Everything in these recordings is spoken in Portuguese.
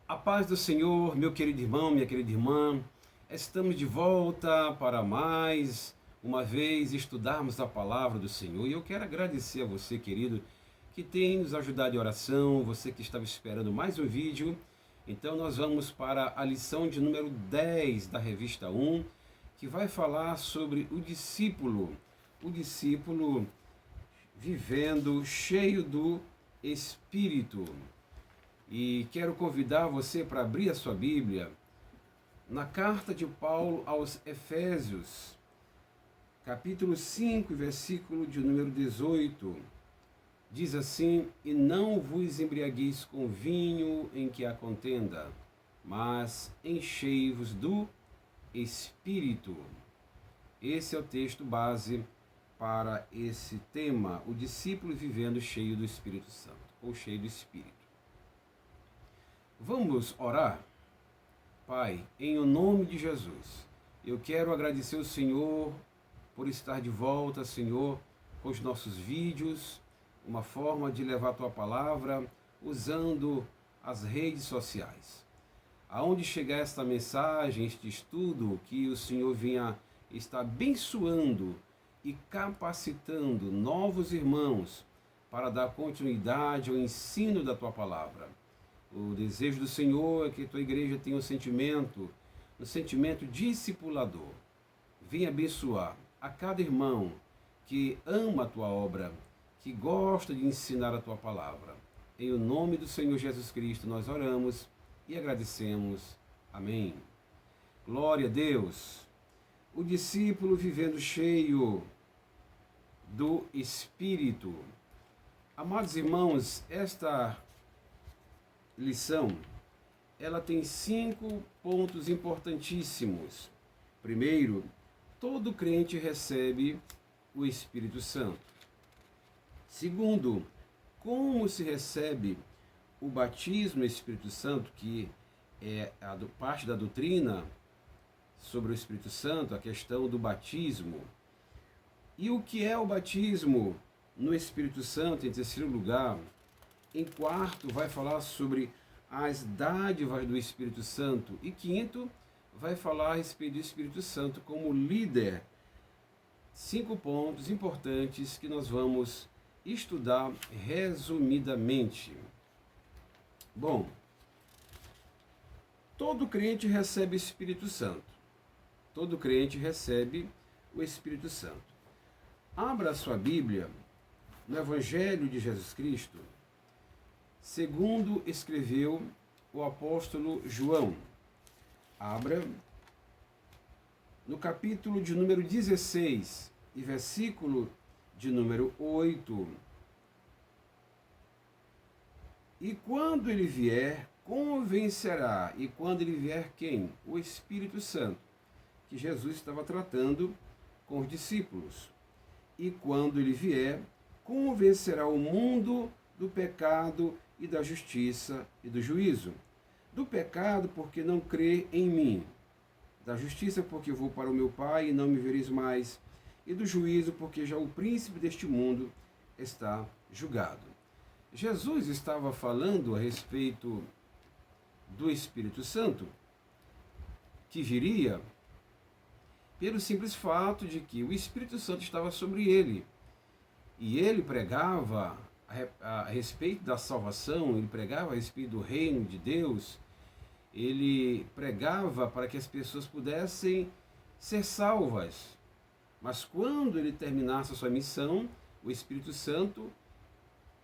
A paz do Senhor, meu querido irmão, minha querida irmã, estamos de volta para mais uma vez estudarmos a palavra do Senhor. E eu quero agradecer a você, querido, que tem nos ajudado em oração, você que estava esperando mais um vídeo. Então nós vamos para a lição de número 10 da revista 1, que vai falar sobre o discípulo vivendo cheio do Espírito. E quero convidar você para abrir a sua Bíblia na carta de Paulo aos Efésios, capítulo 5, versículo de número 18. Diz assim: E não vos embriagueis com vinho em que há contenda, mas enchei-vos do Espírito. Esse é o texto base para esse tema, o discípulo vivendo cheio do Espírito Santo, ou cheio do Espírito. Vamos orar? Pai, em o nome de Jesus, eu quero agradecer ao Senhor por estar de volta, Senhor, com os nossos vídeos, uma forma de levar a Tua palavra usando as redes sociais. Aonde chegar esta mensagem, este estudo, que o Senhor venha estar abençoando e capacitando novos irmãos para dar continuidade ao ensino da Tua palavra. O desejo do Senhor é que a tua igreja tenha um sentimento discipulador. Venha abençoar a cada irmão que ama a tua obra, que gosta de ensinar a tua palavra. Em o nome do Senhor Jesus Cristo nós oramos e agradecemos. Amém. Glória a Deus. O discípulo vivendo cheio do Espírito. Amados irmãos, esta lição, ela tem 5 pontos importantíssimos. Primeiro, todo crente recebe o Espírito Santo. Segundo, como se recebe o batismo no Espírito Santo, que é parte da doutrina sobre o Espírito Santo, a questão do batismo. E o que é o batismo no Espírito Santo, em terceiro lugar. Em quarto, vai falar sobre as dádivas do Espírito Santo. E quinto, vai falar a respeito do Espírito Santo como líder. 5 pontos importantes que nós vamos estudar resumidamente. Bom, todo crente recebe o Espírito Santo. Todo crente recebe o Espírito Santo. Abra a sua Bíblia no Evangelho de Jesus Cristo, segundo escreveu o apóstolo João. Abra no capítulo de número 16 e versículo de número 8. E quando ele vier, convencerá. E quando ele vier, quem? O Espírito Santo, que Jesus estava tratando com os discípulos. E quando ele vier, convencerá o mundo do pecado e da justiça e do juízo. Do pecado, porque não crê em mim. Da justiça, porque vou para o meu Pai e não me vereis mais. E do juízo, porque já o príncipe deste mundo está julgado. Jesus estava falando a respeito do Espírito Santo, que viria pelo simples fato de que o Espírito Santo estava sobre ele. E ele pregava a respeito da salvação, ele pregava a respeito do reino de Deus, ele pregava para que as pessoas pudessem ser salvas. Mas quando ele terminasse a sua missão, o Espírito Santo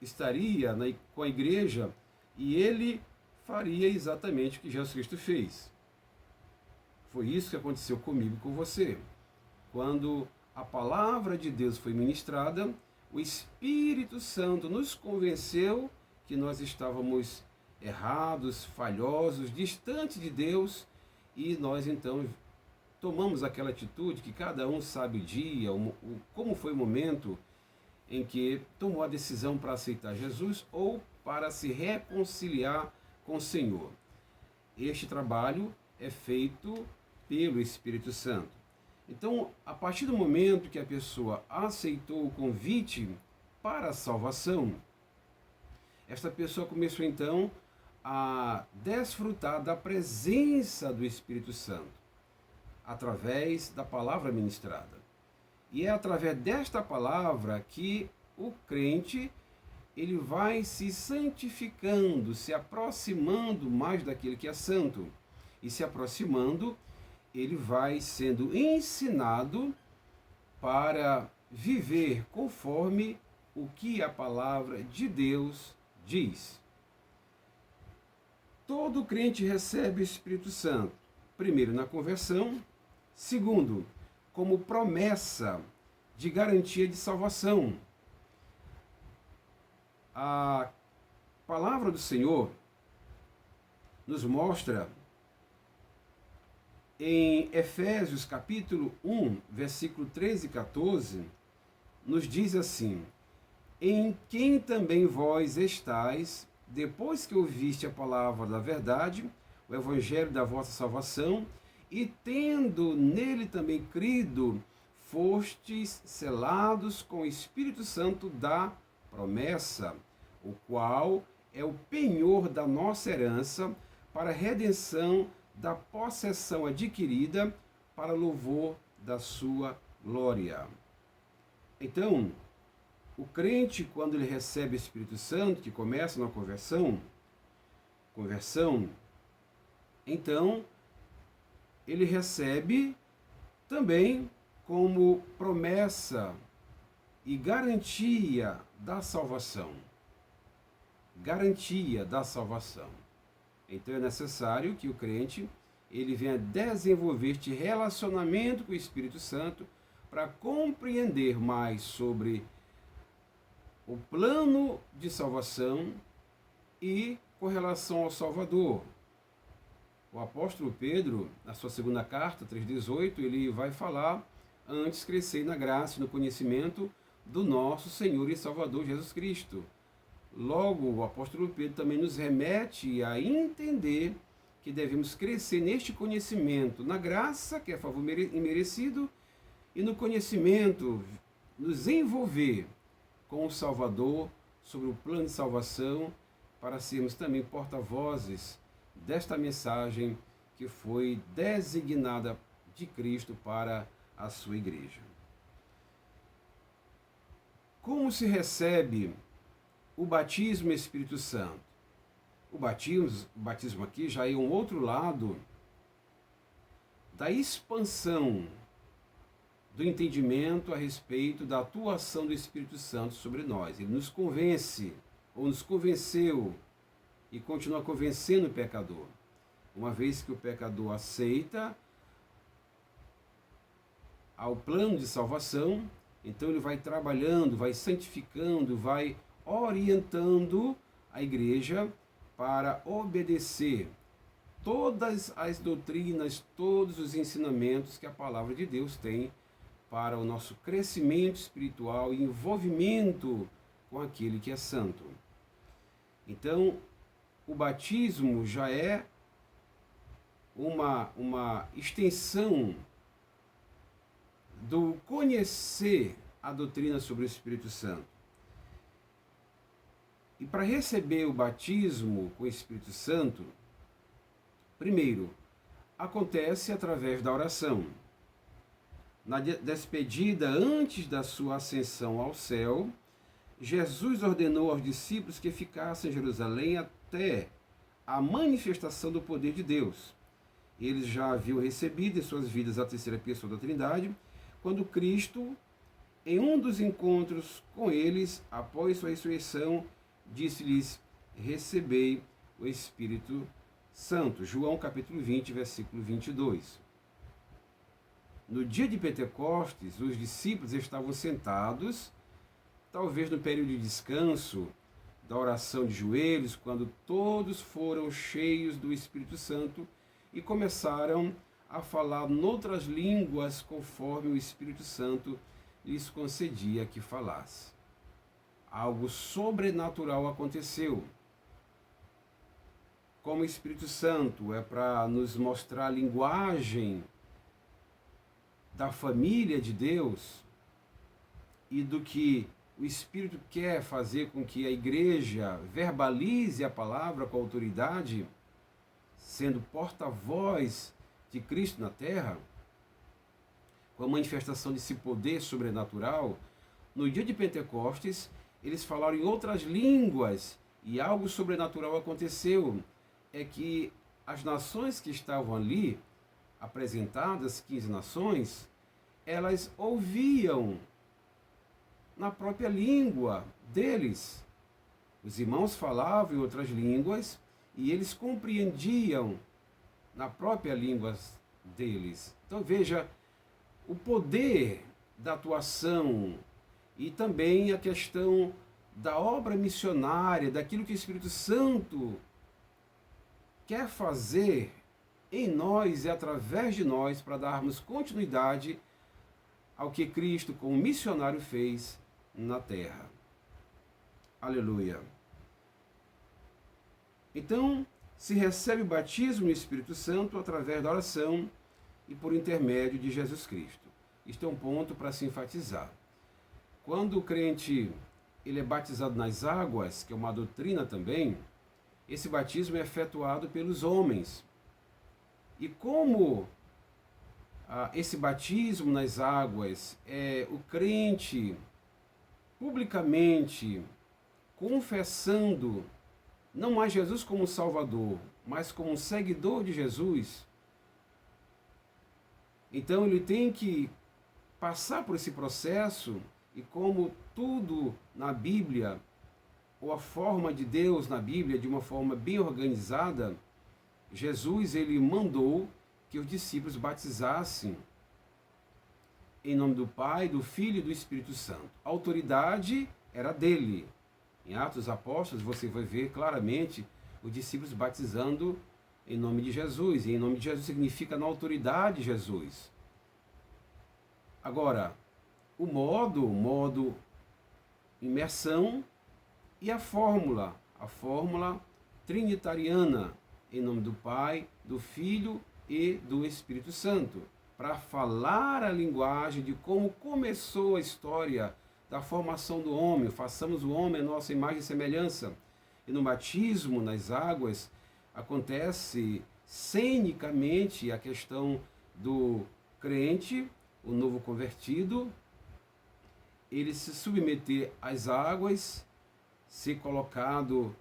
estaria com a igreja e ele faria exatamente o que Jesus Cristo fez. Foi isso que aconteceu comigo e com você. Quando a palavra de Deus foi ministrada, o Espírito Santo nos convenceu que nós estávamos errados, falhosos, distantes de Deus, e nós então tomamos aquela atitude que cada um sabe o dia, como foi o momento em que tomou a decisão para aceitar Jesus ou para se reconciliar com o Senhor. Este trabalho é feito pelo Espírito Santo. Então, a partir do momento que a pessoa aceitou o convite para a salvação, esta pessoa começou então a desfrutar da presença do Espírito Santo através da palavra ministrada. E é através desta palavra que o crente ele vai se santificando, se aproximando mais daquele que é santo. E se aproximando, ele vai sendo ensinado para viver conforme o que a palavra de Deus diz. Todo crente recebe o Espírito Santo, primeiro na conversão, segundo, como promessa de garantia de salvação. A palavra do Senhor nos mostra em Efésios capítulo 1, versículo 13 e 14, nos diz assim: em quem também vós estáis, depois que ouviste a palavra da verdade, o evangelho da vossa salvação, e tendo nele também crido, fostes selados com o Espírito Santo da promessa, o qual é o penhor da nossa herança para a redenção da possessão adquirida para louvor da sua glória. Então, o crente, quando ele recebe o Espírito Santo, que começa na conversão, então, ele recebe também como promessa e garantia da salvação. Garantia da salvação. Então é necessário que o crente ele venha desenvolver este relacionamento com o Espírito Santo para compreender mais sobre o plano de salvação e com relação ao Salvador. O apóstolo Pedro, na sua segunda carta, 3,18, ele vai falar: antes crescei na graça e no conhecimento do nosso Senhor e Salvador Jesus Cristo. Logo, o apóstolo Pedro também nos remete a entender que devemos crescer neste conhecimento, na graça, que é favor imerecido, e no conhecimento, nos envolver com o Salvador sobre o plano de salvação, para sermos também porta-vozes desta mensagem que foi designada de Cristo para a sua igreja. Como se recebe o batismo no Espírito Santo? O batismo aqui já é um outro lado da expansão do entendimento a respeito da atuação do Espírito Santo sobre nós. Ele nos convence, ou nos convenceu, e continua convencendo o pecador. Uma vez que o pecador aceita ao plano de salvação, então ele vai trabalhando, vai santificando, vai orientando a igreja para obedecer todas as doutrinas, todos os ensinamentos que a palavra de Deus tem para o nosso crescimento espiritual e envolvimento com aquele que é santo. Então, o batismo já é uma extensão do conhecer a doutrina sobre o Espírito Santo. E para receber o batismo com o Espírito Santo, primeiro, acontece através da oração. Na despedida antes da sua ascensão ao céu, Jesus ordenou aos discípulos que ficassem em Jerusalém até a manifestação do poder de Deus. Eles já haviam recebido em suas vidas a terceira pessoa da Trindade, quando Cristo, em um dos encontros com eles, após sua ressurreição, disse-lhes: recebei o Espírito Santo. João capítulo 20, versículo 22. No dia de Pentecostes, os discípulos estavam sentados, talvez no período de descanso da oração de joelhos, quando todos foram cheios do Espírito Santo e começaram a falar noutras línguas conforme o Espírito Santo lhes concedia que falasse. Algo sobrenatural aconteceu. Como o Espírito Santo é para nos mostrar a linguagem da família de Deus e do que o Espírito quer fazer com que a igreja verbalize a palavra com autoridade, sendo porta-voz de Cristo na terra, com a manifestação desse poder sobrenatural. No dia de Pentecostes, eles falaram em outras línguas e algo sobrenatural aconteceu. É que as nações que estavam ali, apresentadas, 15 nações, elas ouviam na própria língua deles. Os irmãos falavam em outras línguas e eles compreendiam na própria língua deles. Então veja o poder da atuação e também a questão da obra missionária, daquilo que o Espírito Santo quer fazer em nós e através de nós para darmos continuidade ao que Cristo, como missionário, fez na terra. Aleluia. Então, se recebe o batismo no Espírito Santo através da oração e por intermédio de Jesus Cristo. Isto é um ponto para se enfatizar. Quando o crente ele é batizado nas águas, que é uma doutrina também, esse batismo é efetuado pelos homens. E como esse batismo nas águas é o crente publicamente confessando não mais Jesus como Salvador, mas como um seguidor de Jesus, então ele tem que passar por esse processo, e como tudo na Bíblia, ou a forma de Deus na Bíblia, de uma forma bem organizada, Jesus ele mandou que os discípulos batizassem em nome do Pai, do Filho e do Espírito Santo. A autoridade era dele. Em Atos dos Apóstolos você vai ver claramente os discípulos batizando em nome de Jesus. E em nome de Jesus significa na autoridade de Jesus. Agora, o modo imersão e a fórmula trinitariana, em nome do Pai, do Filho e do Espírito Santo, para falar a linguagem de como começou a história da formação do homem. Façamos o homem a nossa imagem e semelhança. E no batismo nas águas acontece cenicamente a questão do crente, o novo convertido, ele se submeter às águas, ser colocado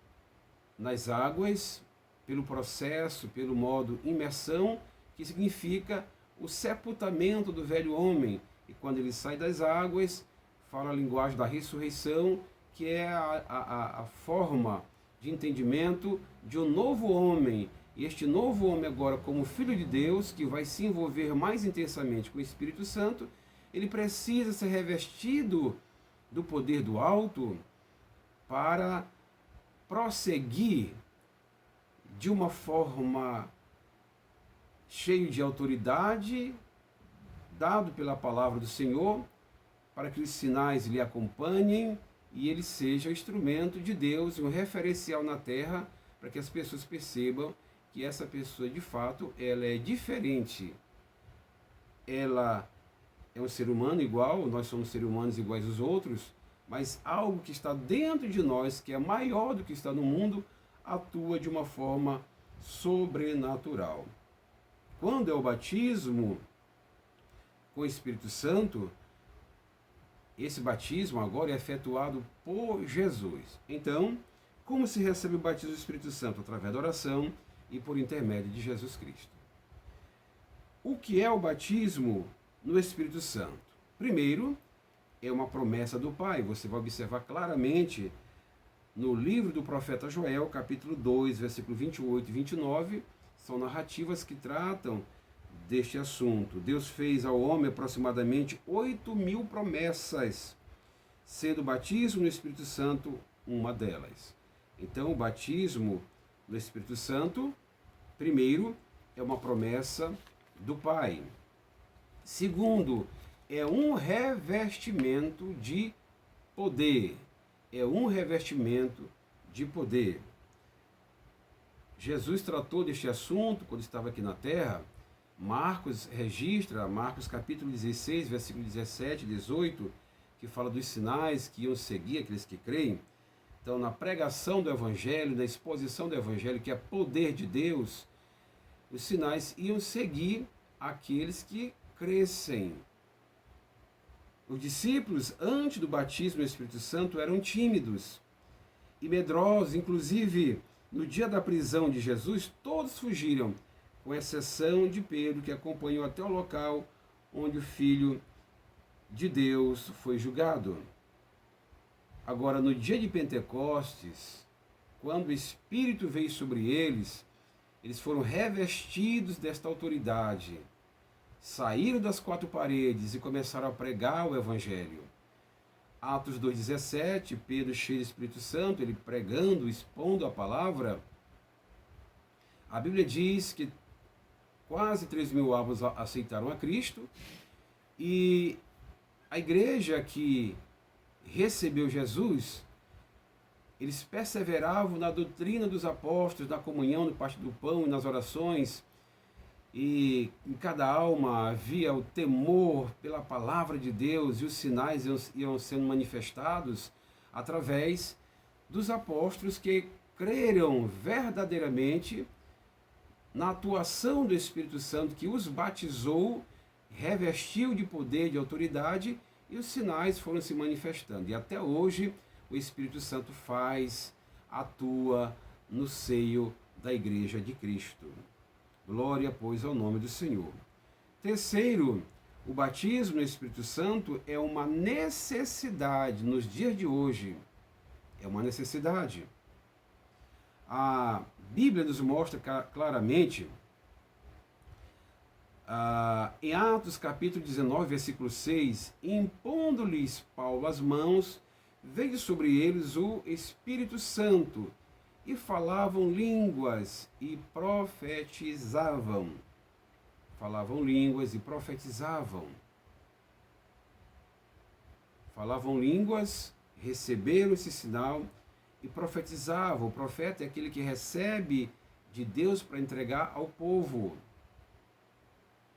nas águas pelo processo, pelo modo imersão, que significa o sepultamento do velho homem. E quando ele sai das águas, fala a linguagem da ressurreição, que é a forma de entendimento de um novo homem. E este novo homem agora, como Filho de Deus, que vai se envolver mais intensamente com o Espírito Santo, ele precisa ser revestido do poder do alto para prosseguir de uma forma cheio de autoridade, dado pela palavra do Senhor, para que os sinais lhe acompanhem e ele seja o instrumento de Deus, um referencial na terra, para que as pessoas percebam que essa pessoa, de fato, ela é diferente. Ela é um ser humano igual, nós somos seres humanos iguais aos outros, mas algo que está dentro de nós, que é maior do que está no mundo, atua de uma forma sobrenatural. Quando é o batismo com o Espírito Santo, esse batismo agora é efetuado por Jesus. Então, como se recebe o batismo do Espírito Santo? Através da oração e por intermédio de Jesus Cristo. O que é o batismo no Espírito Santo? Primeiro, é uma promessa do Pai. Você vai observar claramente no livro do profeta Joel, capítulo 2, versículo 28 e 29, são narrativas que tratam deste assunto. Deus fez ao homem aproximadamente 8.000 promessas, sendo o batismo no Espírito Santo uma delas. Então, o batismo no Espírito Santo, primeiro, é uma promessa do Pai. Segundo, é um revestimento de poder. É um revestimento de poder. Jesus tratou deste assunto quando estava aqui na terra. Marcos registra, Marcos capítulo 16, versículo 17 e 18, que fala dos sinais que iam seguir aqueles que creem. Então, na pregação do Evangelho, na exposição do Evangelho, que é poder de Deus, os sinais iam seguir aqueles que crescem. Os discípulos, antes do batismo no Espírito Santo, eram tímidos e medrosos. Inclusive, no dia da prisão de Jesus, todos fugiram, com exceção de Pedro, que acompanhou até o local onde o Filho de Deus foi julgado. Agora, no dia de Pentecostes, quando o Espírito veio sobre eles, eles foram revestidos desta autoridade, saíram das quatro paredes e começaram a pregar o Evangelho. Atos 2,17, Pedro cheio do Espírito Santo, ele pregando, expondo a palavra. A Bíblia diz que quase 3.000 almas aceitaram a Cristo, e a igreja que recebeu Jesus, eles perseveravam na doutrina dos apóstolos, na comunhão, no partir do pão e nas orações, e em cada alma havia o temor pela palavra de Deus, e os sinais iam sendo manifestados através dos apóstolos que creram verdadeiramente na atuação do Espírito Santo, que os batizou, revestiu de poder, de autoridade, e os sinais foram se manifestando. E até hoje o Espírito Santo atua no seio da Igreja de Cristo. Glória, pois, ao nome do Senhor. Terceiro, o batismo no Espírito Santo é uma necessidade nos dias de hoje. É uma necessidade. A Bíblia nos mostra claramente, em Atos capítulo 19, versículo 6, impondo-lhes Paulo as mãos, veio sobre eles o Espírito Santo, e falavam línguas e profetizavam. Falavam línguas e profetizavam. Falavam línguas, receberam esse sinal e profetizavam. O profeta é aquele que recebe de Deus para entregar ao povo.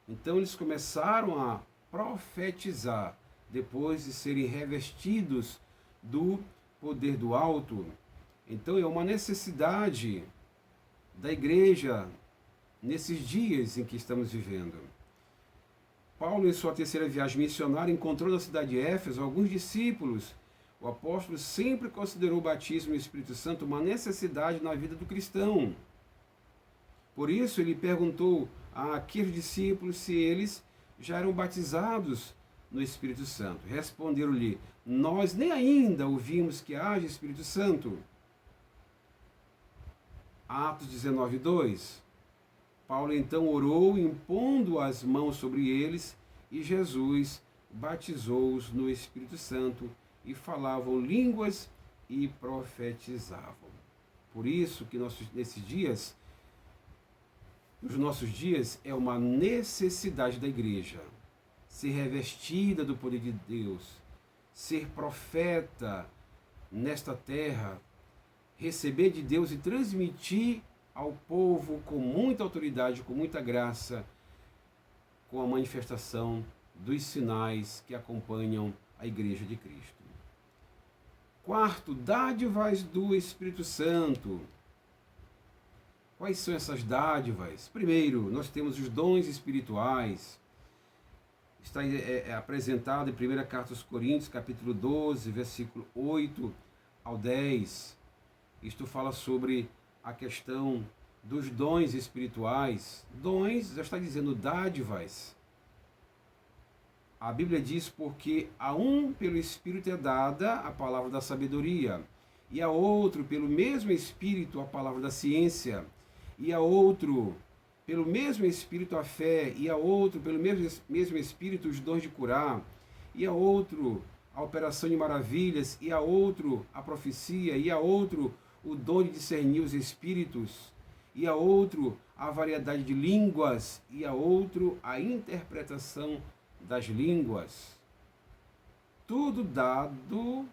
Então eles começaram a profetizar, depois de serem revestidos do poder do alto. Então é uma necessidade da igreja nesses dias em que estamos vivendo. Paulo, em sua terceira viagem missionária, encontrou na cidade de Éfeso alguns discípulos. O apóstolo sempre considerou o batismo no Espírito Santo uma necessidade na vida do cristão. Por isso, ele perguntou àqueles discípulos se eles já eram batizados no Espírito Santo. Responderam-lhe: nós nem ainda ouvimos que haja Espírito Santo. Atos 19, 2. Paulo então orou, impondo as mãos sobre eles, e Jesus batizou-os no Espírito Santo, e falavam línguas e profetizavam. Por isso que nesses dias, nos nossos dias, é uma necessidade da igreja ser revestida do poder de Deus, ser profeta nesta terra, receber de Deus e transmitir ao povo com muita autoridade, com muita graça, com a manifestação dos sinais que acompanham a Igreja de Cristo. Quarto, dádivas do Espírito Santo. Quais são essas dádivas? Primeiro, nós temos os dons espirituais. Está apresentado em 1 Carta aos Coríntios, capítulo 12, versículo 8 ao 10. Isto fala sobre a questão dos dons espirituais. Dons, já está dizendo dádivas. A Bíblia diz: porque a um pelo Espírito é dada a palavra da sabedoria, e a outro pelo mesmo Espírito a palavra da ciência, e a outro pelo mesmo Espírito a fé, e a outro pelo mesmo Espírito os dons de curar, e a outro a operação de maravilhas, e a outro a profecia, e a outro o dom de discernir os espíritos, e a outro a variedade de línguas, e a outro a interpretação das línguas. Tudo dado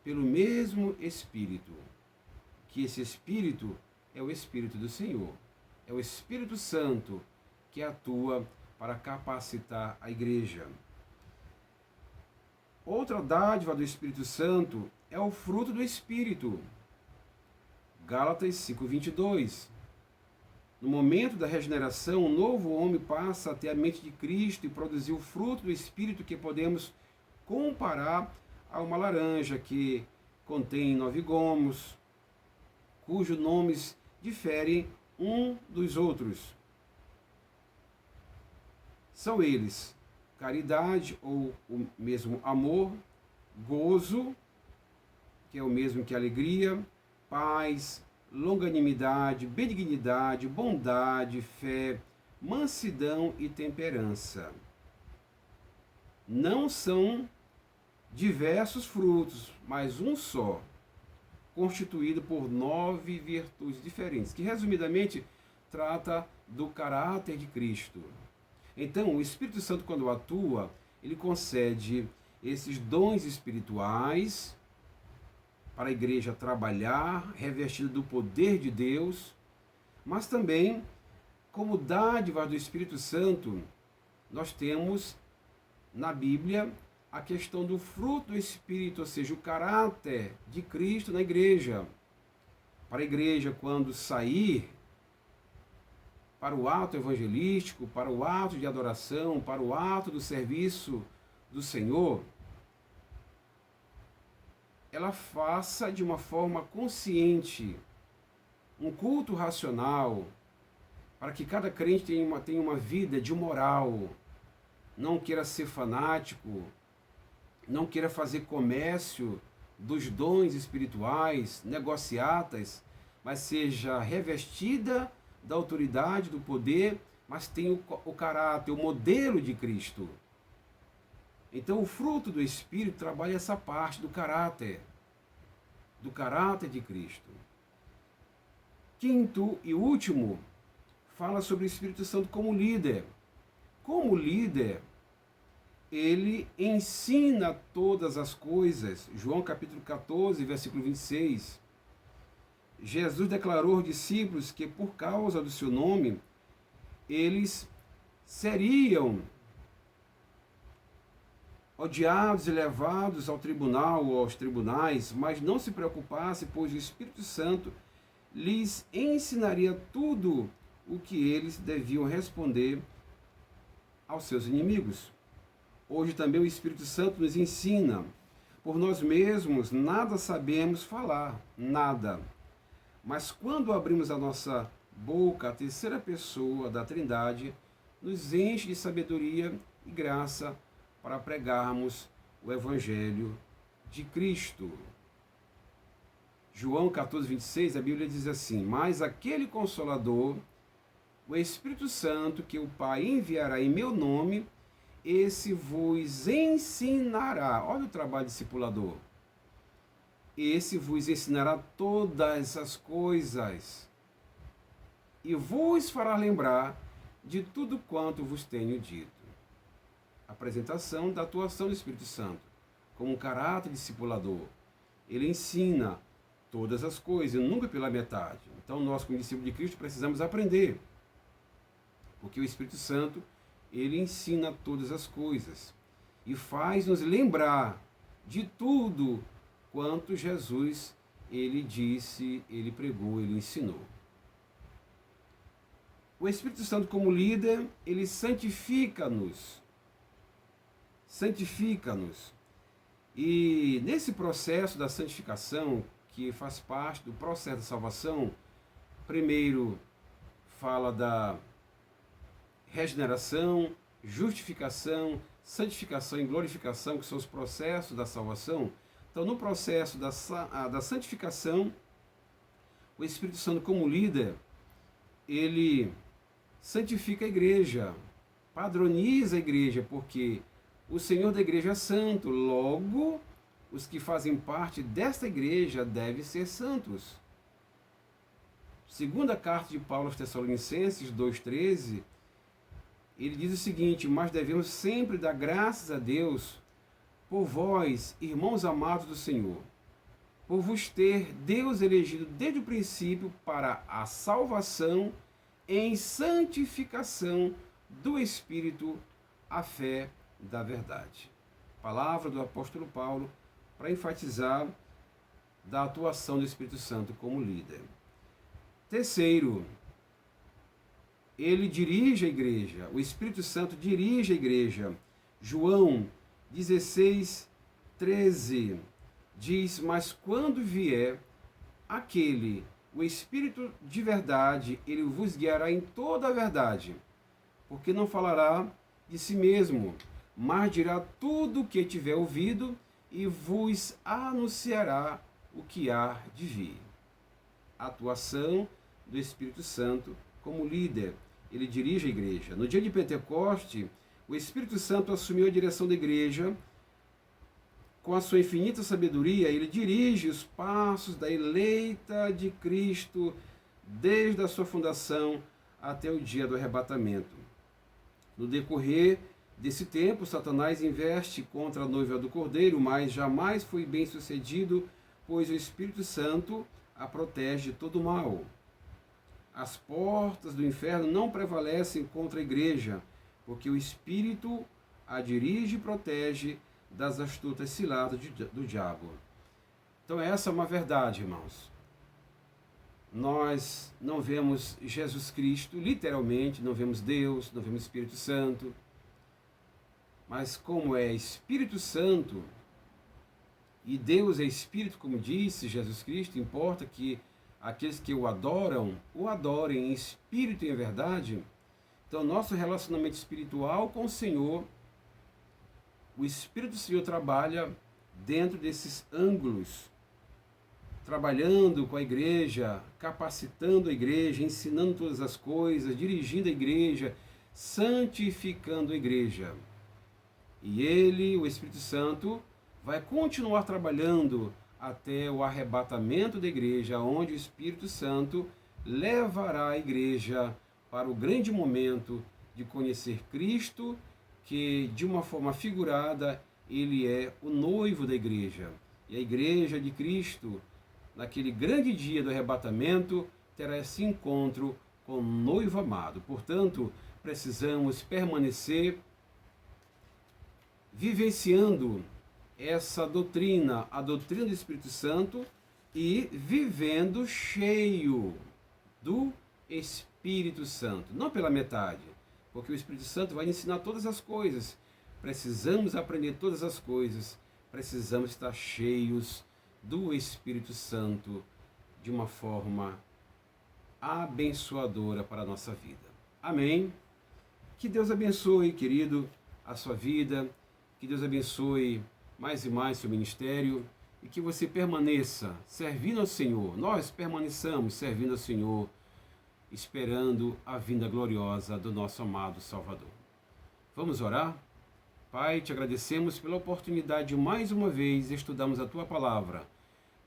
pelo mesmo Espírito, que esse Espírito é o Espírito do Senhor. É o Espírito Santo que atua para capacitar a igreja. Outra dádiva do Espírito Santo é o fruto do Espírito. Gálatas 5:22. No momento da regeneração, o novo homem passa a ter a mente de Cristo e produzir o fruto do Espírito que podemos comparar a uma laranja que contém 9 gomos, cujos nomes diferem um dos outros. São eles caridade, ou o mesmo amor, gozo, que é o mesmo que alegria, paz, longanimidade, benignidade, bondade, fé, mansidão e temperança. Não são diversos frutos, mas um só, constituído por 9 virtudes diferentes, que resumidamente trata do caráter de Cristo. Então, o Espírito Santo, quando atua, ele concede esses dons espirituais para a igreja trabalhar, revestida do poder de Deus, mas também, como dádiva do Espírito Santo, nós temos na Bíblia a questão do fruto do Espírito, ou seja, o caráter de Cristo na igreja. Para a igreja, quando sair para o ato evangelístico, para o ato de adoração, para o ato do serviço do Senhor, ela faça de uma forma consciente, um culto racional, para que cada crente tenha uma vida de moral, não queira ser fanático, não queira fazer comércio dos dons espirituais, negociatas, mas seja revestida da autoridade, do poder, mas tem o caráter, o modelo de Cristo. Então o fruto do Espírito trabalha essa parte do caráter de Cristo. Quinto e último, fala sobre o Espírito Santo como líder. Como líder, ele ensina todas as coisas. João capítulo 14, versículo 26. Jesus declarou aos discípulos que por causa do seu nome, eles seriam odiados e levados ao tribunal ou aos tribunais, mas não se preocupasse, pois o Espírito Santo lhes ensinaria tudo o que eles deviam responder aos seus inimigos. Hoje também o Espírito Santo nos ensina. Por nós mesmos nada sabemos falar, nada. Mas quando abrimos a nossa boca, a terceira pessoa da Trindade nos enche de sabedoria e graça para pregarmos o Evangelho de Cristo. João 14, 26, a Bíblia diz assim: mas aquele Consolador, o Espírito Santo, que o Pai enviará em meu nome, esse vos ensinará. Olha o trabalho discipulador. Esse vos ensinará todas as coisas e vos fará lembrar de tudo quanto vos tenho dito. Apresentação da atuação do Espírito Santo como um caráter discipulador. Ele ensina todas as coisas, nunca pela metade. Então nós, como discípulos de Cristo, precisamos aprender, porque o Espírito Santo, ele ensina todas as coisas e faz-nos lembrar de tudo quanto Jesus, ele disse, ele pregou, ele ensinou. O Espírito Santo, como líder, ele santifica-nos. Santifica-nos. E nesse processo da santificação, que faz parte do processo da salvação, primeiro fala da regeneração, justificação, santificação e glorificação, que são os processos da salvação. Então, no processo da santificação, o Espírito Santo, como líder, ele santifica a igreja, padroniza a igreja, porque o Senhor da igreja é santo, logo, os que fazem parte desta igreja devem ser santos. Segunda carta de Paulo aos Tessalonicenses 2,13, ele diz o seguinte: mas devemos sempre dar graças a Deus por vós, irmãos amados do Senhor, por vos ter Deus elegido desde o princípio para a salvação em santificação do Espírito, a fé da verdade. palavra do apóstolo Paulo para enfatizar da atuação do Espírito Santo como líder. Terceiro, ele dirige a igreja, o Espírito Santo dirige a igreja. João 16:13 diz: mas quando vier aquele, o Espírito de verdade, ele vos guiará em toda a verdade, porque não falará de si mesmo, mas dirá tudo o que tiver ouvido e vos anunciará o que há de vir. A atuação do Espírito Santo como líder, ele dirige a igreja. No dia de Pentecoste, o Espírito Santo assumiu a direção da igreja. Com a sua infinita sabedoria, ele dirige os passos da eleita de Cristo desde a sua fundação até o dia do arrebatamento. No decorrer desse tempo, Satanás investe contra a noiva do Cordeiro, mas jamais foi bem sucedido, pois o Espírito Santo a protege de todo mal. As portas do inferno não prevalecem contra a igreja, porque o Espírito a dirige e protege das astutas ciladas do diabo. Então essa é uma verdade, irmãos. Nós não vemos Jesus Cristo, literalmente, não vemos Deus, não vemos Espírito Santo, mas como é Espírito Santo, e Deus é Espírito, como disse Jesus Cristo, importa que aqueles que o adorem em espírito e em verdade. Então, nosso relacionamento espiritual com o Senhor, o Espírito do Senhor trabalha dentro desses ângulos, trabalhando com a igreja, capacitando a igreja, ensinando todas as coisas, dirigindo a igreja, santificando a igreja. E ele, o Espírito Santo, vai continuar trabalhando até o arrebatamento da igreja, onde o Espírito Santo levará a igreja para o grande momento de conhecer Cristo, que de uma forma figurada ele é o noivo da igreja. E a igreja de Cristo, naquele grande dia do arrebatamento, terá esse encontro com o noivo amado. Portanto, precisamos permanecer vivenciando essa doutrina, a doutrina do Espírito Santo, e vivendo cheio do Espírito Santo, não pela metade, porque o Espírito Santo vai ensinar todas as coisas. Precisamos aprender todas as coisas, precisamos estar cheios do Espírito Santo de uma forma abençoadora para a nossa vida. Amém? Que Deus abençoe, querido, a sua vida, que Deus abençoe mais e mais seu ministério e que você permaneça servindo ao Senhor. Nós permaneçamos servindo ao Senhor, esperando a vinda gloriosa do nosso amado Salvador. Vamos orar? Pai, te agradecemos pela oportunidade de mais uma vez estudarmos a Tua Palavra.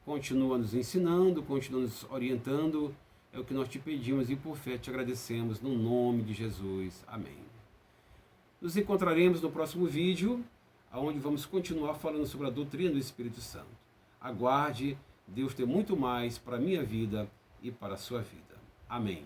Continua nos ensinando, continua nos orientando, é o que nós te pedimos e por fé te agradecemos no nome de Jesus. Amém. Nos encontraremos no próximo vídeo, onde vamos continuar falando sobre a doutrina do Espírito Santo. Aguarde, Deus tem muito mais para a minha vida e para a sua vida. Amém.